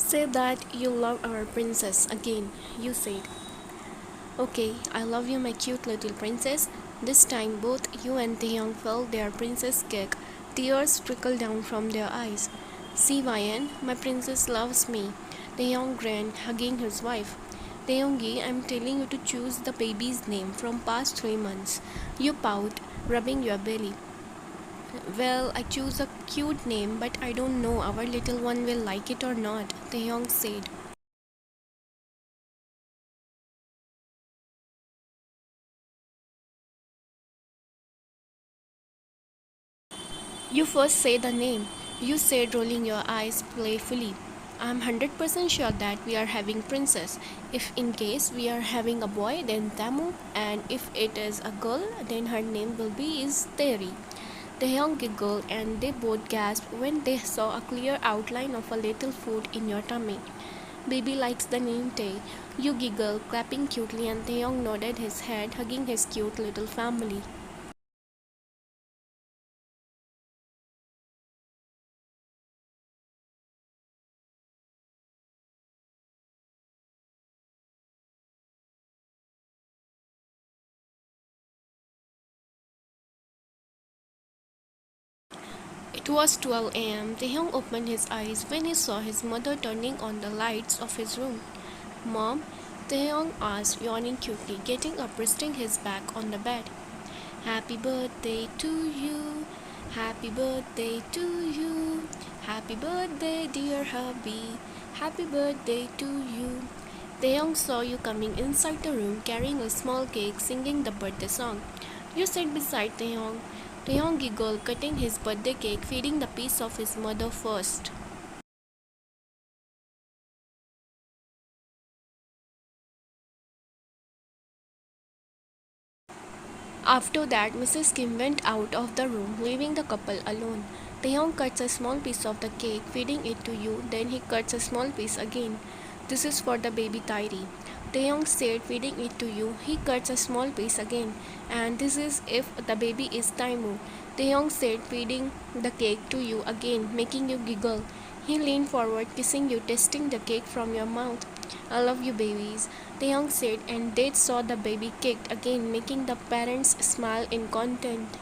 Say that you love our princess again, you said. Okay, I love you, my cute little princess. This time, both you and Taehyung felt their princess kick. Tears trickled down from their eyes. See, Vian, my princess loves me. Taehyung grinned, hugging his wife. Taehyungi, I'm telling you to choose the baby's name from past 3 months. You pout, rubbing your belly. Well, I choose a cute name, but I don't know our little one will like it or not, Taehyung said. You first say the name, you said, rolling your eyes playfully. I'm 100% sure that we are having princess. If in case we are having a boy, then Tamu, and if it is a girl, then her name will be is Teri. Taehyung giggled and they both gasped when they saw a clear outline of a little foot in your tummy. Baby likes the name Tae. You giggled, clapping cutely, and Taehyung nodded his head, hugging his cute little family. It was 12 a.m. Taehyung opened his eyes when he saw his mother turning on the lights of his room. Mom? Taehyung asked, yawning cutely, getting up, resting his back on the bed. Happy birthday to you. Happy birthday to you. Happy birthday, dear hubby. Happy birthday to you. Taehyung saw you coming inside the room carrying a small cake, singing the birthday song. You sat beside Taehyung. Taehyung giggled, cutting his birthday cake, feeding the piece of his mother first. After that, Mrs. Kim went out of the room, leaving the couple alone. Taehyung cuts a small piece of the cake, feeding it to you, then he cuts a small piece again. This is for the baby Tairi. Taehyung said, feeding it to you. He cuts a small piece again. And this is if the baby is Taimu. Taehyung said, feeding the cake to you again, making you giggle. He leaned forward, kissing you, tasting the cake from your mouth. I love you, babies, Taehyung said, and they saw the baby kicked again, making the parents smile in content.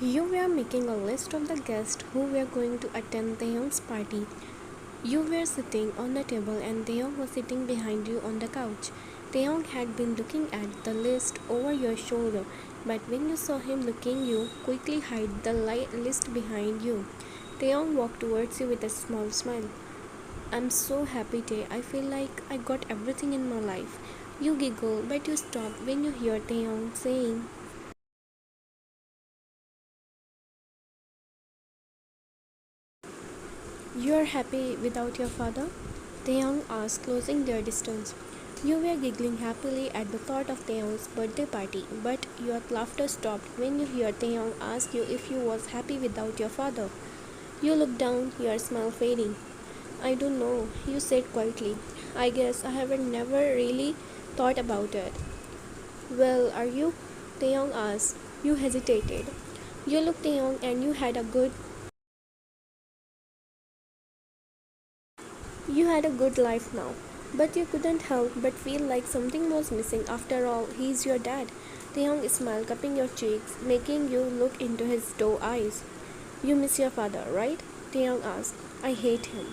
You were making a list of the guests who were going to attend Taehyung's party. You were sitting on the table and Taehyung was sitting behind you on the couch. Taehyung had been looking at the list over your shoulder, but when you saw him looking, you quickly hid the list behind you. Taehyung walked towards you with a small smile. I'm so happy, Tae. I feel like I got everything in my life. You giggle, but you stop when you hear Taehyung saying, You are happy without your father? Taehyung asked, closing their distance. You were giggling happily at the thought of Taehyung's birthday party, but your laughter stopped when you heard Taehyung ask you if you was happy without your father. You looked down, your smile fading. I don't know, you said quietly. I guess I haven't never really thought about it. Well, are you? Taehyung asked. You hesitated. You looked Taehyung and you had a good life now. But you couldn't help but feel like something was missing. After all, he's your dad. Taehyung smiled, cupping your cheeks, making you look into his doe eyes. You miss your father, right? Taehyung asked. I hate him.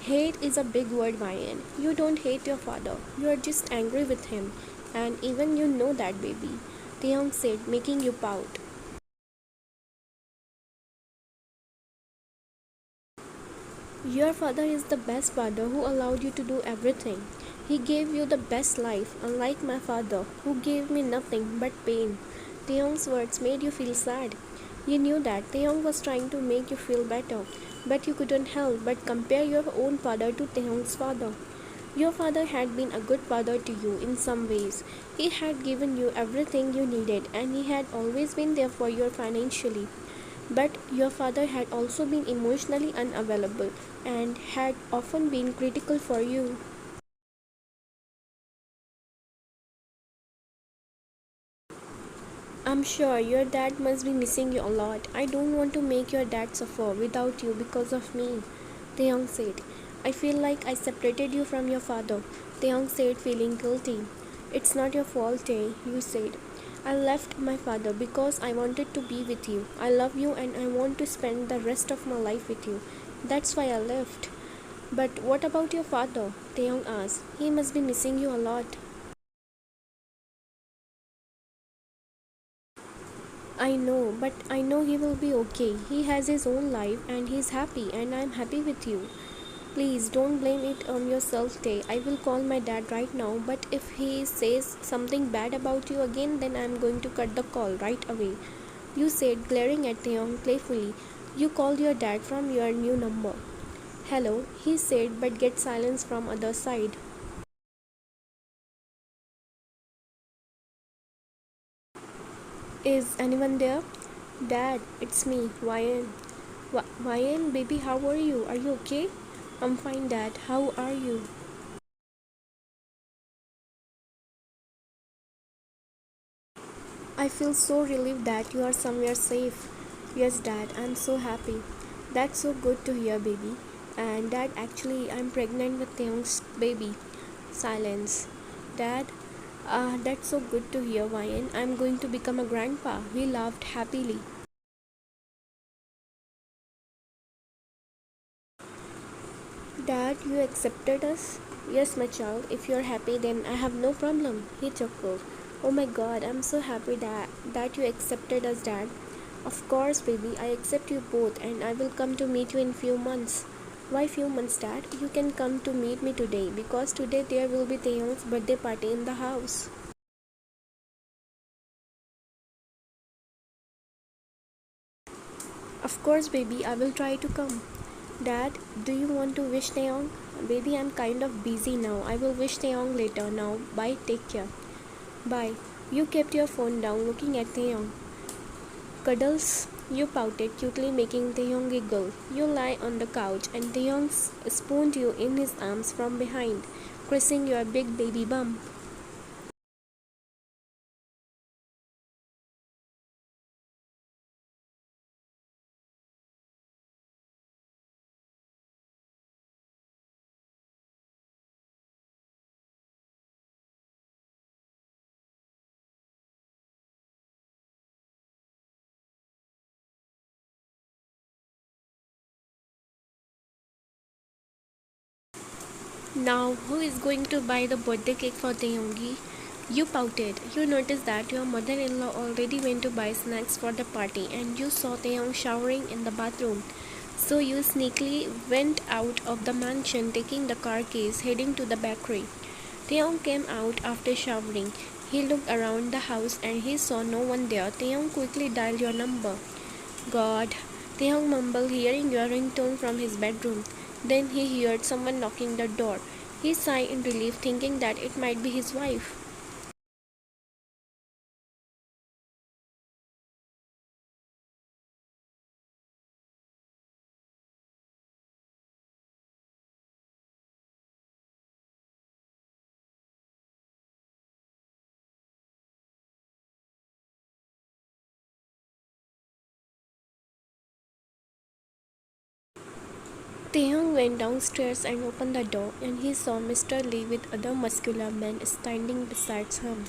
Hate is a big word, Ryan. You don't hate your father. You are just angry with him. And even you know that, baby. Taehyung said, making you pout. Your father is the best father who allowed you to do everything. He gave you the best life, unlike my father, who gave me nothing but pain. Taehyung's words made you feel sad. You knew that Taehyung was trying to make you feel better, but you couldn't help but compare your own father to Taehyung's father. Your father had been a good father to you in some ways. He had given you everything you needed and he had always been there for you financially. But your father had also been emotionally unavailable and had often been critical for you. I'm sure your dad must be missing you a lot. I don't want to make your dad suffer without you because of me, Taeyong said. I feel like I separated you from your father, Taeyong said, feeling guilty. It's not your fault, Tae, you said. I left my father because I wanted to be with you. I love you and I want to spend the rest of my life with you. That's why I left. But what about your father? Taeyong asked. He must be missing you a lot. I know, but I know he will be okay. He has his own life and he's happy, and I'm happy with you. Please don't blame it on yourself, Tay. I will call my dad right now, but if he says something bad about you again, then I'm going to cut the call right away. You said, glaring at Taeyong playfully. You called your dad from your new number. Hello, he said, but get silence from other side. Is anyone there? Dad, it's me, Ryan. Ryan, baby, how are you? Are you okay? I'm fine, Dad. How are you? I feel so relieved that you are somewhere safe. Yes, Dad, I'm so happy. That's so good to hear, baby. And Dad, actually, I'm pregnant with Taeyong's baby. Silence. Dad, that's so good to hear, Ryan. I'm going to become a grandpa. We laughed happily. Dad, you accepted us? Yes, my child. If you're happy, then I have no problem. He chuckled. Oh my god, I'm so happy that you accepted us, Dad. Of course, baby, I accept you both and I will come to meet you in few months. Why few months, Dad? You can come to meet me today because today there will be Taeyong's birthday party in the house. Of course, baby, I will try to come. Dad, do you want to wish Taeyong? Baby, I'm kind of busy now. I will wish Taeyong later. Now, bye, take care. Bye. You kept your phone down looking at Taeyong. Cuddles, you pouted, cutely making Taehyung giggle. You lie on the couch and Taehyung spooned you in his arms from behind, kissing your big baby bum. Now, who is going to buy the birthday cake for Taehyungi? You pouted. You noticed that your mother-in-law already went to buy snacks for the party and you saw Taehyung showering in the bathroom. So you sneakily went out of the mansion taking the car keys heading to the bakery. Taehyung came out after showering. He looked around the house and he saw no one there. Taehyung quickly dialed your number. God, Taehyung mumbled, hearing your ringtone from his bedroom. Then he heard someone knocking the door. He sighed in relief, thinking that it might be his wife. Taehyung went downstairs and opened the door, and he saw Mr. Lee with other muscular men standing beside him.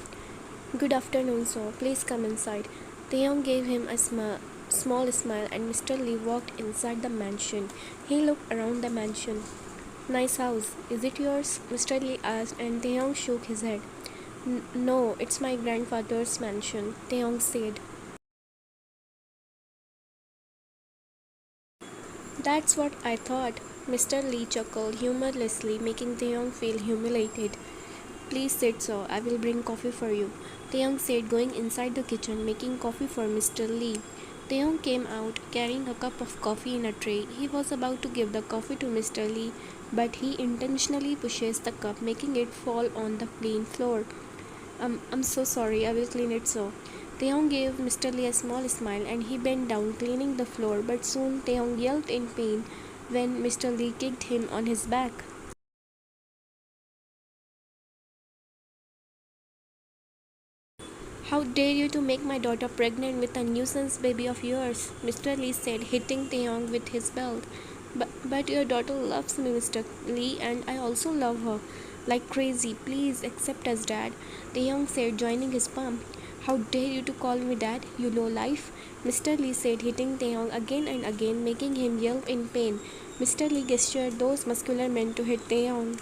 Good afternoon, sir. Please come inside. Taehyung gave him a small smile, and Mr. Lee walked inside the mansion. He looked around the mansion. Nice house. Is it yours? Mr. Lee asked, and Taehyung shook his head. No, it's my grandfather's mansion, Taehyung said. That's what I thought. Mr. Lee chuckled humorlessly, making Taehyung feel humiliated. Please sit, sir. I will bring coffee for you. Taehyung said, going inside the kitchen, making coffee for Mr. Lee. Taehyung came out carrying a cup of coffee in a tray. He was about to give the coffee to Mr. Lee, but he intentionally pushes the cup, making it fall on the clean floor. I'm so sorry, I will clean it so. Taehyung gave Mr. Lee a small smile and he bent down cleaning the floor, but soon Taehyung yelped in pain when Mr. Lee kicked him on his back. How dare you to make my daughter pregnant with a nuisance baby of yours? Mr. Lee said, hitting Taeyong with his belt. But your daughter loves me, Mr. Lee, and I also love her. Like crazy, please accept us, Dad. Taeyong said, joining his palm. How dare you to call me Dad, you low life? Mr. Lee said, hitting Taeyong again and again, making him yelp in pain. Mr. Lee gestured those muscular men to hit Taeyong.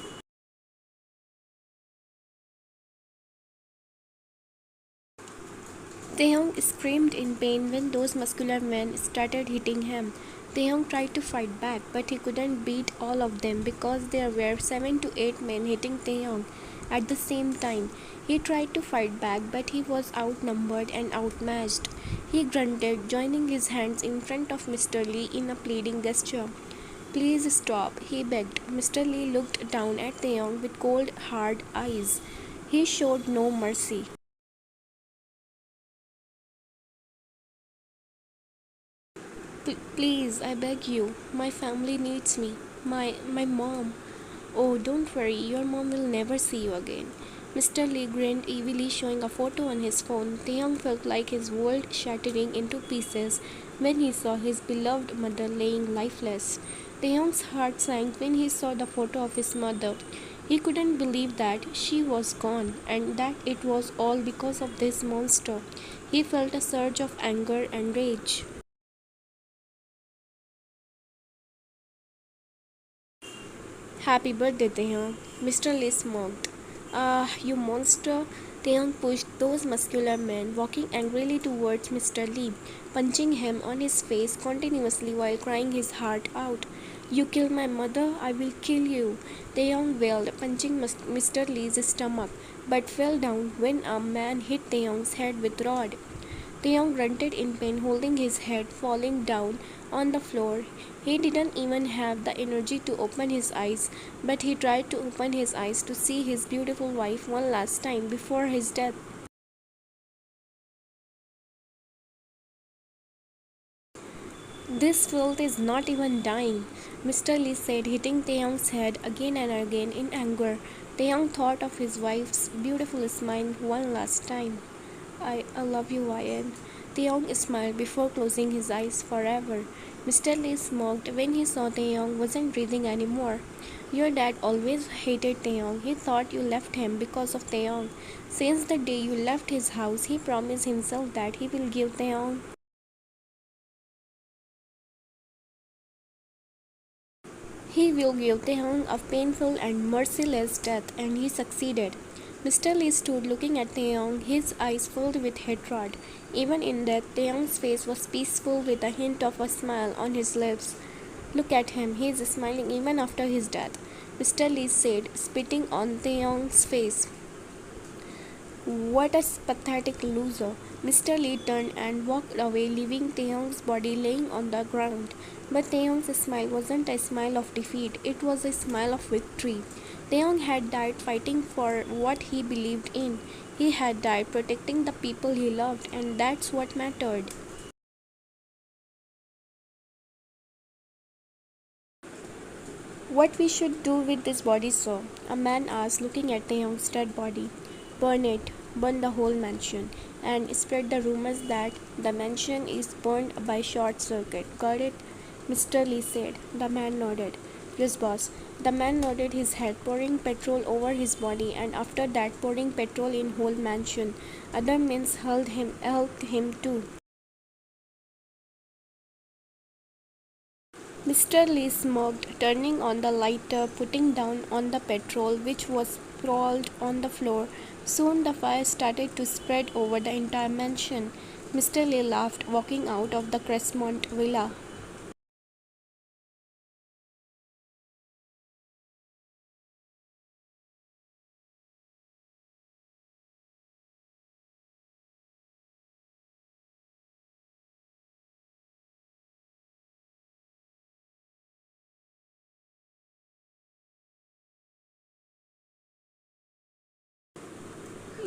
Taehyung screamed in pain when those muscular men started hitting him. Taehyung tried to fight back, but he couldn't beat all of them because there were 7 to 8 men hitting Taehyung at the same time. He tried to fight back, but he was outnumbered and outmatched. He grunted, joining his hands in front of Mr. Lee in a pleading gesture. Please stop, he begged. Mr. Lee looked down at Taehyung with cold, hard eyes. He showed no mercy. Please, I beg you. My family needs me. My mom. Oh, don't worry. Your mom will never see you again. Mr. Lee grinned evilly, showing a photo on his phone. Taeyong felt like his world shattering into pieces when he saw his beloved mother laying lifeless. Taeyong's heart sank when he saw the photo of his mother. He couldn't believe that she was gone and that it was all because of this monster. He felt a surge of anger and rage. Happy birthday, Taehyung. Mr. Lee smoked. Ah, you monster. Taehyung pushed those muscular men, walking angrily towards Mr. Lee, punching him on his face continuously while crying his heart out. You kill my mother, I will kill you. Taehyung wailed, punching Mr. Lee's stomach, but fell down when a man hit Taehyung's head with rod. Taeyong grunted in pain, holding his head, falling down on the floor. He didn't even have the energy to open his eyes, but he tried to open his eyes to see his beautiful wife one last time before his death. This filth is not even dying, Mr. Lee said, hitting Taeyong's head again and again in anger. Taeyong thought of his wife's beautiful smile one last time. I love you, Ryan. Taeyong smiled before closing his eyes forever. Mr. Lee smoked when he saw Taeyong wasn't breathing anymore. Your dad always hated Taeyong. He thought you left him because of Taeyong. Since the day you left his house, he promised himself that he will give Taeyong. He will give Taehyung a painful and merciless death, and he succeeded. Mr. Lee stood looking at Taehyung, his eyes filled with hatred. Even in death, Taehyung's face was peaceful with a hint of a smile on his lips. Look at him, he is smiling even after his death, Mr. Lee said, spitting on Taehyung's face. What a pathetic loser. Mr. Lee turned and walked away, leaving Taehyung's body laying on the ground. But Taehyung's smile wasn't a smile of defeat, it was a smile of victory. Taehyung had died fighting for what he believed in. He had died protecting the people he loved, and that's what mattered. What we should do with this body, sir? A man asked, looking at Taehyung's dead body. Burn it, burn the whole mansion, and spread the rumors that the mansion is burned by short circuit. Got it? Mr. Lee said. The man nodded. Yes, boss. The man nodded his head, pouring petrol over his body, and after that pouring petrol in whole mansion. Other men helped him too. Mr. Lee smoked, turning on the lighter, putting down on the petrol, which was sprawled on the floor. Soon the fire started to spread over the entire mansion. Mr. Lee laughed, walking out of the Crestmont villa.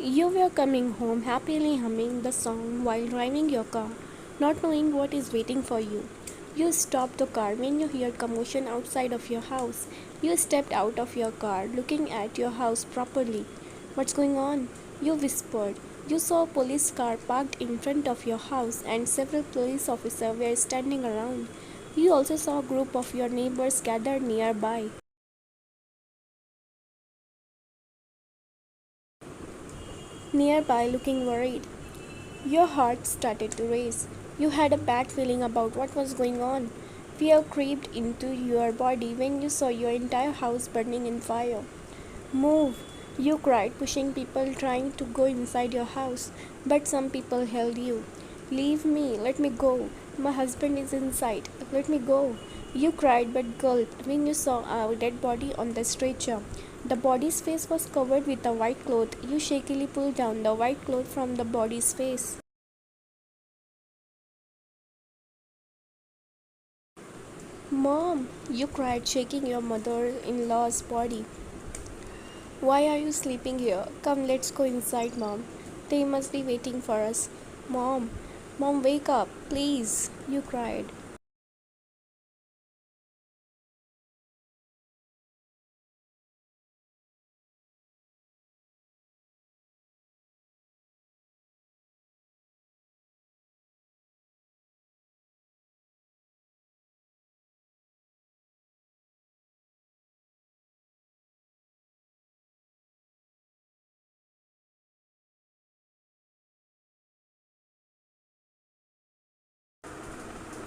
You were coming home happily humming the song while driving your car, not knowing what is waiting for you. You stopped the car when you heard commotion outside of your house. You stepped out of your car, looking at your house properly. What's going on? You whispered. You saw a police car parked in front of your house and several police officers were standing around. You also saw a group of your neighbors gathered nearby looking worried. Your heart started to race. You had a bad feeling about what was going on. Fear crept into your body when you saw your entire house burning in fire. Move! You cried, pushing people trying to go inside your house, but some people held you. Leave me, let me go. My husband is inside, let me go. You cried but gulped when you saw a dead body on the stretcher. The body's face was covered with a white cloth. You shakily pulled down the white cloth from the body's face. Mom, you cried, shaking your mother in law's body. Why are you sleeping here? Come, let's go inside, Mom. They must be waiting for us. Mom, Mom, wake up, please, you cried.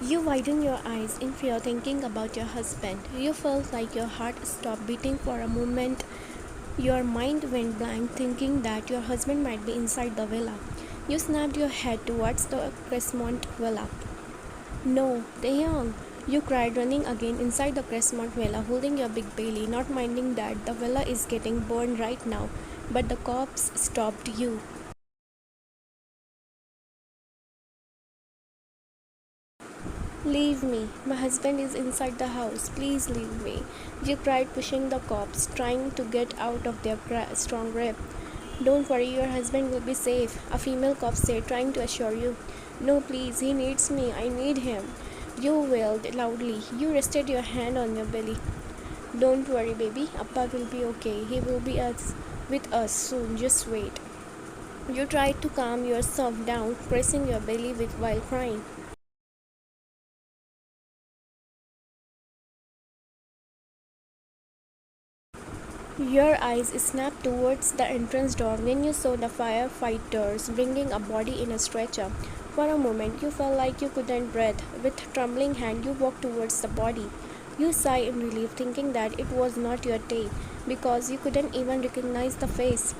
You widened your eyes in fear, thinking about your husband. You felt like your heart stopped beating for a moment. Your mind went blank, thinking that your husband might be inside the villa. You snapped your head towards the Crestmont villa. No, Taehyung, you cried, running again inside the Crestmont villa, holding your big belly, not minding that the villa is getting burned right now. But the cops stopped you. Leave me. My husband is inside the house. Please leave me. You cried, pushing the cops, trying to get out of their strong grip. Don't worry, your husband will be safe, a female cop said, trying to assure you. No, please, he needs me. I need him. You wailed loudly. You rested your hand on your belly. Don't worry, baby. Appa will be okay. He will be with us soon. Just wait. You tried to calm yourself down, pressing your belly while crying. Your eyes snapped towards the entrance door when you saw the firefighters bringing a body in a stretcher. For a moment, you felt like you couldn't breathe. With trembling hand, you walked towards the body. You sighed in relief, thinking that it was not your day, because you couldn't even recognize the face.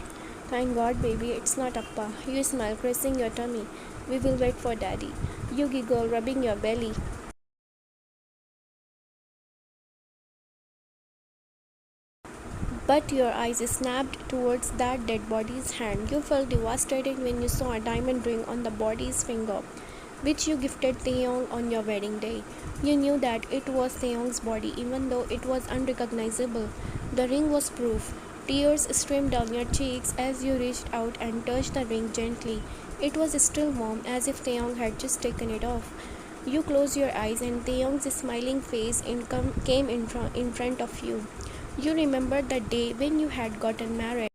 Thank God, baby, it's not Appa. You smile, caressing your tummy. We will wait for Daddy. You giggle, rubbing your belly. But your eyes snapped towards that dead body's hand. You felt devastated when you saw a diamond ring on the body's finger, which you gifted Taehyung on your wedding day. You knew that it was Taehyung's body, even though it was unrecognizable. The ring was proof. Tears streamed down your cheeks as you reached out and touched the ring gently. It was still warm, as if Taehyung had just taken it off. You closed your eyes, and Taehyung's smiling face came in front of you. You remembered the day when you had gotten married.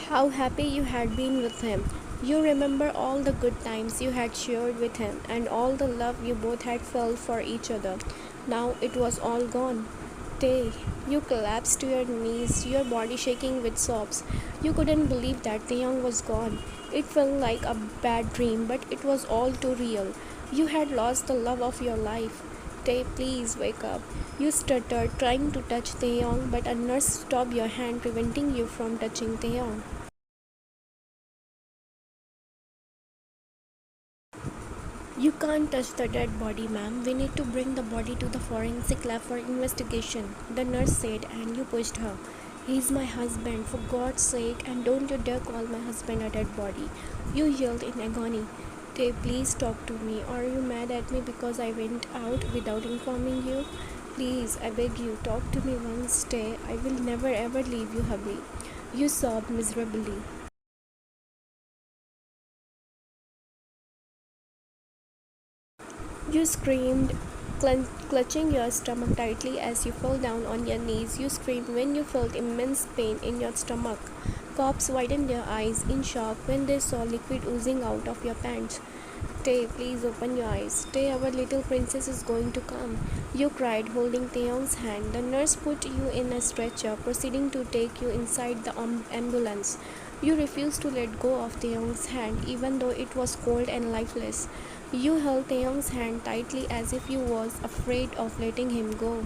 How happy you had been with him. You remember all the good times you had shared with him and all the love you both had felt for each other. Now it was all gone. Tay, you collapsed to your knees, your body shaking with sobs. You couldn't believe that Taeyong was gone. It felt like a bad dream, but it was all too real. You had lost the love of your life. Tay, please wake up. You stuttered, trying to touch Taeyong, but a nurse stopped your hand, preventing you from touching Taeyong. You can't touch the dead body, ma'am. We need to bring the body to the forensic lab for investigation, the nurse said, and you pushed her. He's my husband, for God's sake, and don't you dare call my husband a dead body. You yelled in agony. Tay, please talk to me. Are you mad at me because I went out without informing you? Please, I beg you, talk to me once. Stay. I will never ever leave you, hubby. You sobbed miserably. You screamed, clutching your stomach tightly as you fell down on your knees. You screamed when you felt immense pain in your stomach. Cops widened their eyes in shock when they saw liquid oozing out of your pants. Tay, please open your eyes. Tay, our little princess is going to come. You cried, holding Taehyung's hand. The nurse put you in a stretcher, proceeding to take you inside the ambulance. You refused to let go of Taehyung's hand, even though it was cold and lifeless. You held Taehyung's hand tightly as if you was afraid of letting him go.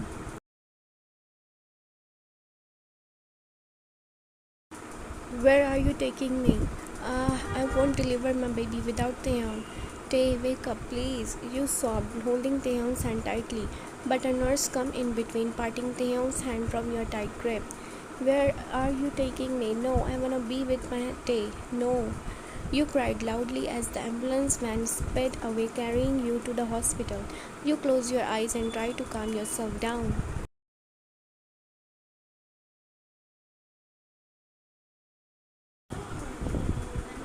Where are you taking me? I won't deliver my baby without Taehyung. Tae, wake up, please. You sobbed, holding Taehyung's hand tightly. But a nurse come in between, parting Taehyung's hand from your tight grip. Where are you taking me? No, I wanna be with my Tae. No. You cried loudly as the ambulance van sped away, carrying you to the hospital. You closed your eyes and tried to calm yourself down.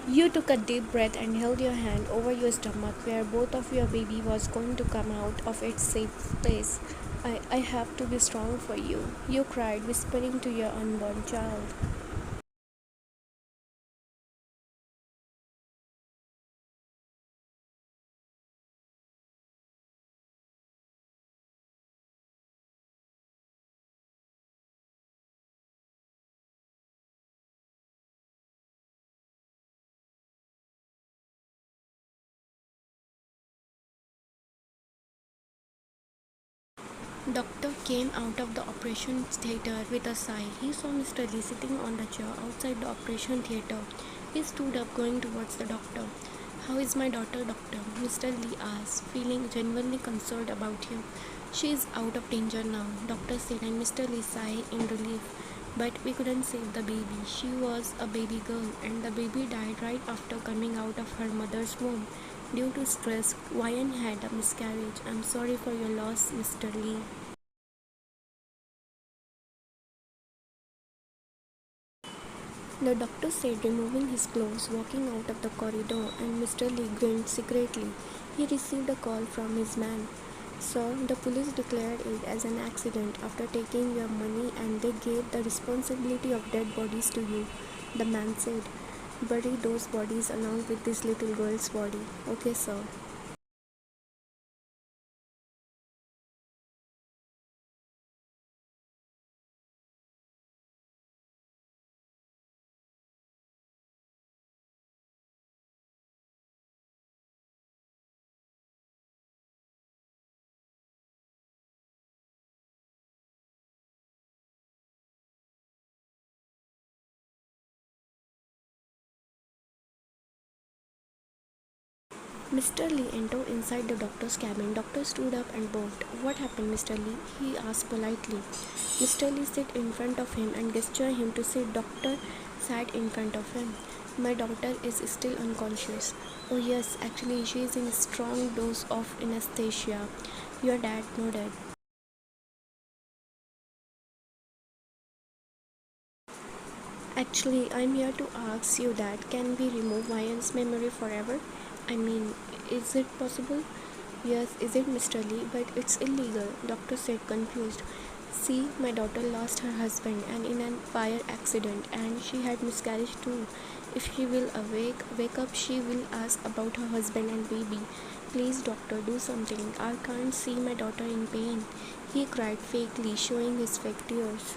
You took a deep breath and held your hand over your stomach where both of your baby was going to come out of its safe place. I have to be strong for you. You cried, whispering to your unborn child. Doctor came out of the operation theatre with a sigh. He saw Mr. Lee sitting on the chair outside the operation theatre. He stood up, going towards the doctor. How is my daughter, doctor? Mr. Lee asked, feeling genuinely concerned about him. She is out of danger now, doctor said, and Mr. Lee sighed in relief. But we couldn't save the baby. She was a baby girl, and the baby died right after coming out of her mother's womb. Due to stress, Ryan had a miscarriage. I'm sorry for your loss, Mr. Lee. The doctor said, removing his clothes, walking out of the corridor, and Mr. Lee grinned secretly. He received a call from his man. Sir, the police declared it as an accident after taking your money and they gave the responsibility of dead bodies to you. The man said, bury those bodies along with this little girl's body. Okay, sir. Mr. Lee entered inside the doctor's cabin. Doctor stood up and bowed. What happened, Mr. Lee? He asked politely. Mr. Lee sat in front of him and gestured him to sit. Doctor sat in front of him. My daughter is still unconscious. Oh yes, actually she is in a strong dose of anesthesia. Your dad nodded. Actually, I'm here to ask you that can we remove Ryan's memory forever? I mean, is it possible? Yes, is it, Mr. Lee? But it's illegal, doctor said, confused. See, my daughter lost her husband and in a fire accident and she had miscarriage too. If she will wake up, she will ask about her husband and baby. Please, doctor, do something. I can't see my daughter in pain. He cried fakely, showing his fake tears.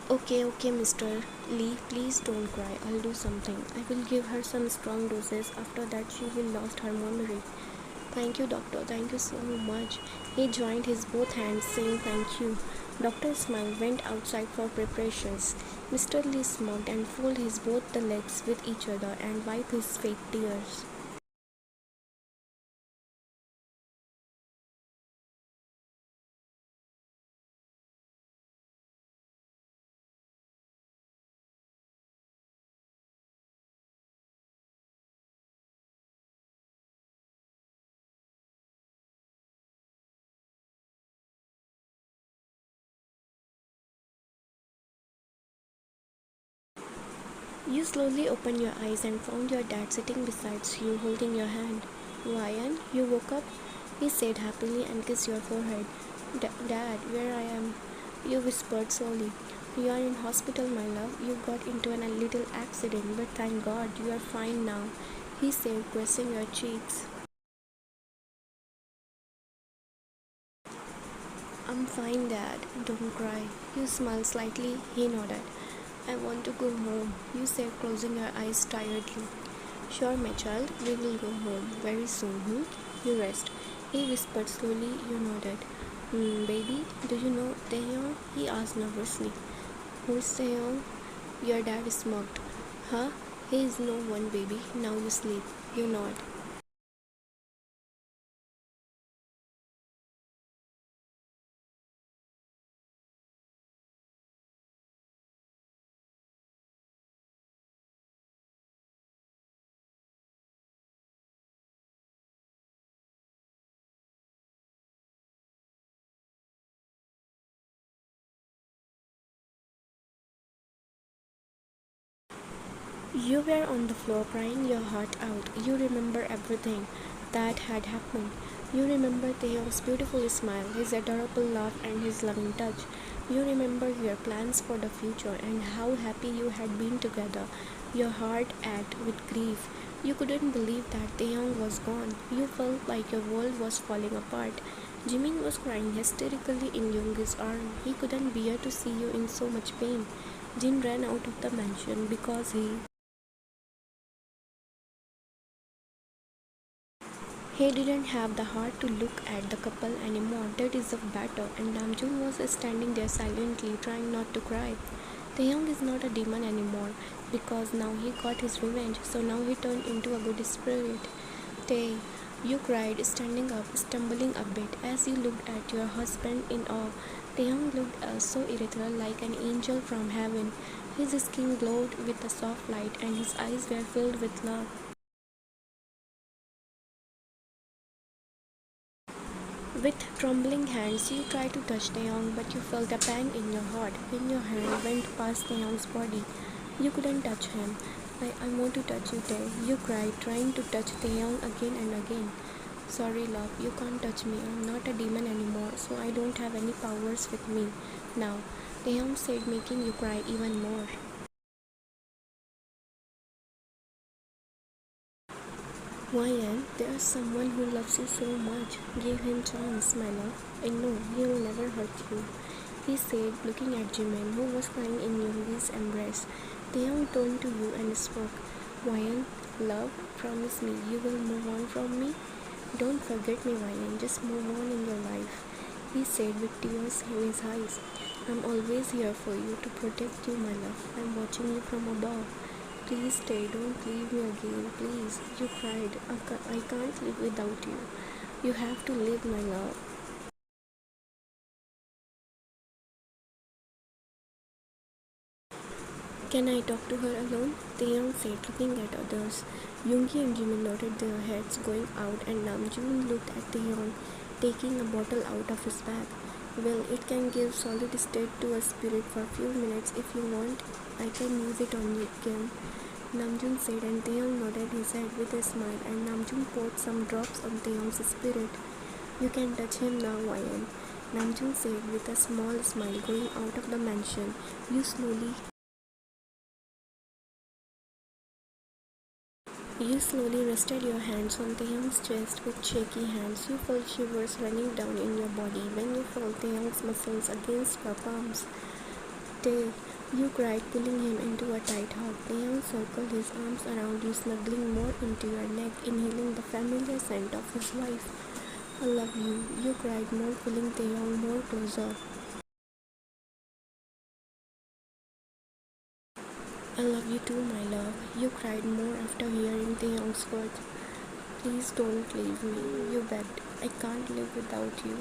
Okay, Mr. Lee, please don't cry. I'll do something. I will give her some strong doses. After that, she will lose her memory. Thank you, doctor. Thank you so much. He joined his both hands, saying thank you. Doctor smiled, went outside for preparations. Mr. Lee smoked and folded his both the legs with each other and wiped his fake tears. You slowly opened your eyes and found your dad sitting beside you, holding your hand. Ryan, you woke up? He said happily and kissed your forehead. Dad, where I am? You whispered slowly. You are in hospital, my love. You got into a little accident, but thank God you are fine now, he said, pressing your cheeks. I'm fine, Dad. Don't cry. You smiled slightly. He nodded. I want to go home, you said, closing your eyes tiredly. Sure, my child, we will go home very soon, You rest. He whispered slowly. You nodded. Baby, do you know Taehyung? He asked nervously. Who's Taehyung? Your dad smirked. Huh? He is no one, baby. Now you sleep. You nod. You were on the floor crying your heart out. You remember everything that had happened. You remember Taehyung's beautiful smile, his adorable laugh, and his loving touch. You remember your plans for the future and how happy you had been together. Your heart ached with grief. You couldn't believe that Taehyung was gone. You felt like your world was falling apart. Jimin was crying hysterically in Yoongi's arm. He couldn't bear to see you in so much pain. Jin ran out of the mansion because he didn't have the heart to look at the couple anymore. They deserved better, and Namjoon was standing there silently, trying not to cry. Taehyung is not a demon anymore because now he got his revenge, so now he turned into a good spirit. Tae, you cried, standing up, stumbling a bit as you looked at your husband in awe. Taehyung looked so ethereal, like an angel from heaven. His skin glowed with a soft light, and his eyes were filled with love. With trembling hands, you tried to touch Taehyung, but you felt a pang in your heart when your hand went past Taehyung's body. You couldn't touch him. I want to touch you, Tae. You cried, trying to touch Taehyung again and again. Sorry, love, you can't touch me. I'm not a demon anymore, so I don't have any powers with me now, Taehyung said, making you cry even more. Ryan, there's someone who loves you so much. Give him chance, my love. I know he will never hurt you, he said, looking at Jimin, who was crying in Yoongi's embrace. Taehyung turned to you and spoke. Ryan, love, promise me you will move on from me. Don't forget me, Ryan. Just move on in your life, he said with tears in his eyes. I'm always here for you to protect you, my love. I'm watching you from above. Please stay, don't leave me again, please. You cried. I can't live without you. You have to live, my love. Can I talk to her alone? Taeyang said, looking at others. Yoongi and Jimin nodded their heads, going out, and Namjoon looked at Taeyang, taking a bottle out of his bag. Well, it can give solid state to a spirit for a few minutes if you want. I can use it on you, Kim. Namjoon said, and Taeyang nodded his head with a smile, and Namjoon poured some drops on Taeyang's spirit. You can touch him now, Ryan, Namjoon said with a small smile, going out of the mansion. You slowly rested your hands on Taehyung's chest with shaky hands. You felt shivers running down in your body when you felt Taehyung's muscles against your palms. Tae, you cried, pulling him into a tight hug. Taehyung circled his arms around you, snuggling more into your neck, inhaling the familiar scent of his wife. I love you, you cried, more pulling Taehyung more closer. I love you too, my love. You cried more after hearing Taehyung's words. Please don't leave me, you begged. I can't live without you.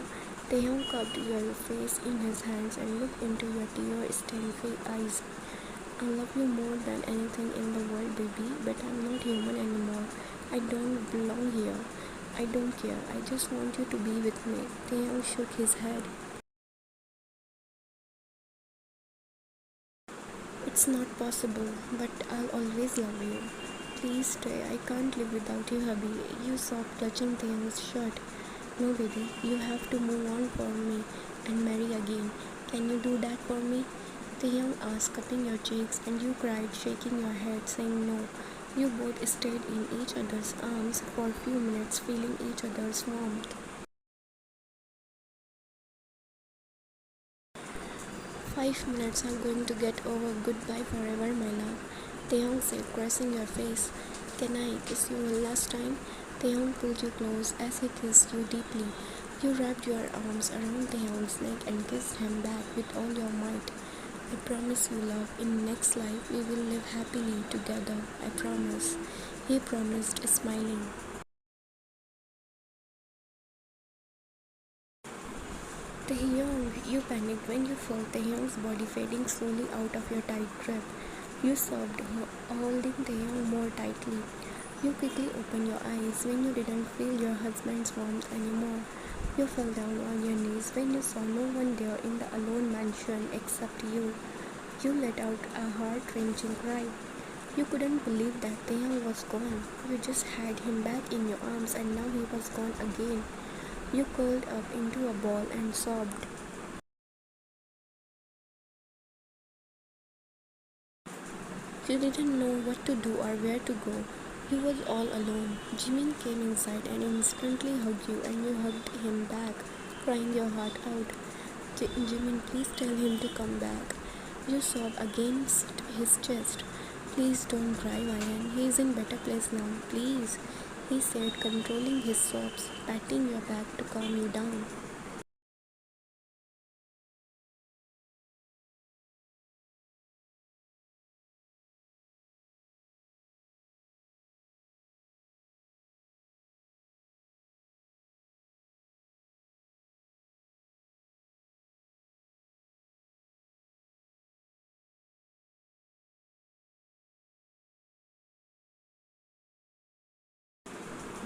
Taehyung cupped your face in his hands and looked into your tear-stained eyes. I love you more than anything in the world, baby, but I'm not human anymore. I don't belong here. I don't care. I just want you to be with me. Taehyung shook his head. It's not possible, but I'll always love you. Please stay. I can't live without you, hubby. You sobbed, clutching Taehyung's shirt. No, baby, you have to move on for me and marry again. Can you do that for me? Taehyung asked, cupping your cheeks, and you cried, shaking your head, saying no. You both stayed in each other's arms for a few minutes, feeling each other's warmth. 5 minutes are going to get over. Goodbye forever, my love. Taehyung said, caressing your face. Can I kiss you one last time? Taehyung pulled you close as he kissed you deeply. You wrapped your arms around Taehyung's neck and kissed him back with all your might. I promise you, love, in next life we will live happily together. I promise. He promised, smiling. Taehyung, you panicked when you felt Taehyung's body fading slowly out of your tight grip. You sobbed, holding Taehyung more tightly. You quickly opened your eyes when you didn't feel your husband's warmth anymore. You fell down on your knees when you saw no one there in the alone mansion except you. You let out a heart-wrenching cry. You couldn't believe that Taehyung was gone. You just had him back in your arms and now he was gone again. You curled up into a ball and sobbed. You didn't know what to do or where to go. You was all alone. Jimin came inside and instantly hugged you and you hugged him back, crying your heart out. Jimin, please tell him to come back. You sobbed against his chest. Please don't cry, Ryan. He is in better place now. Please, he said, controlling his sobs, patting your back to calm you down.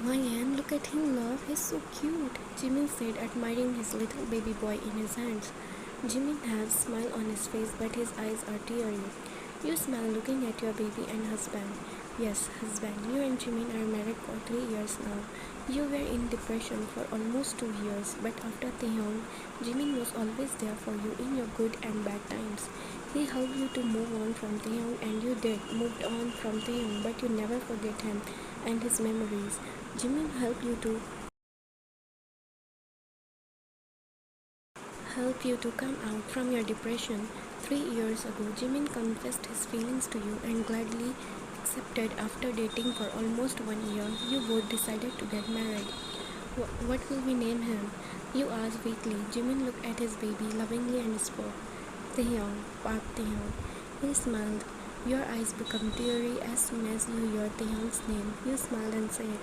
Ryan, look at him, love. He's so cute, Jimin said, admiring his little baby boy in his hands. Jimin has a smile on his face, but his eyes are teary. You smile looking at your baby and husband. Yes, husband, you and Jimin are married for 3 years now. You were in depression for almost 2 years, but after Taehyung, Jimin was always there for you in your good and bad times. He helped you to move on from Taehyung, and you did moved on from Taehyung, but you never forget him and his memories. Jimin help you to come out from your depression. 3 years ago, Jimin confessed his feelings to you and gladly accepted. After dating for almost 1 year. You both decided to get married. What will we name him? You asked weakly. Jimin looked at his baby lovingly and spoke. Taehyung, Park Taehyung. He smiled. Your eyes become teary as soon as you heard Taehyung's name. You smiled and said,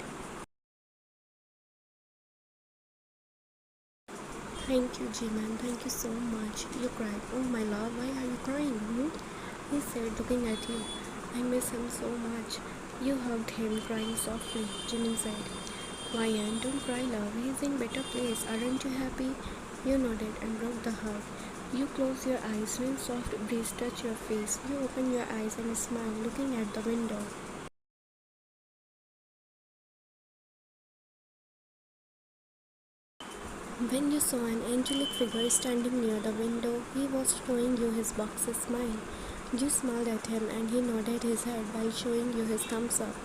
Thank you, Jimin. Thank you so much. You cried. Oh, my love, why are you crying? He said, looking at you. I miss him so much. You hugged him, crying softly. Jimin said, Ryan, don't cry, love. He's in better place. Aren't you happy? You nodded and broke the hug. You closed your eyes when soft breeze touched your face. You opened your eyes and smiled, looking at the window. When you saw an angelic figure standing near the window, he was showing you his boxy smile. You smiled at him and he nodded his head while showing you his thumbs up.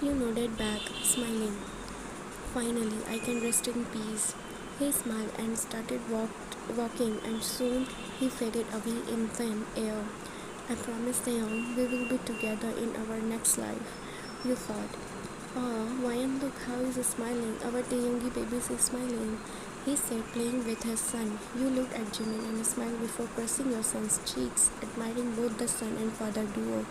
You nodded back, smiling. Finally, I can rest in peace. He smiled and started walking, and soon he faded away in thin air. I promise Taehyung we will be together in our next life. You thought. Oh, Ryan, look how he's smiling. Our Taehyungi baby is smiling. He said, playing with his son. You looked at Jimin and smiled before pressing your son's cheeks, admiring both the son and father duo.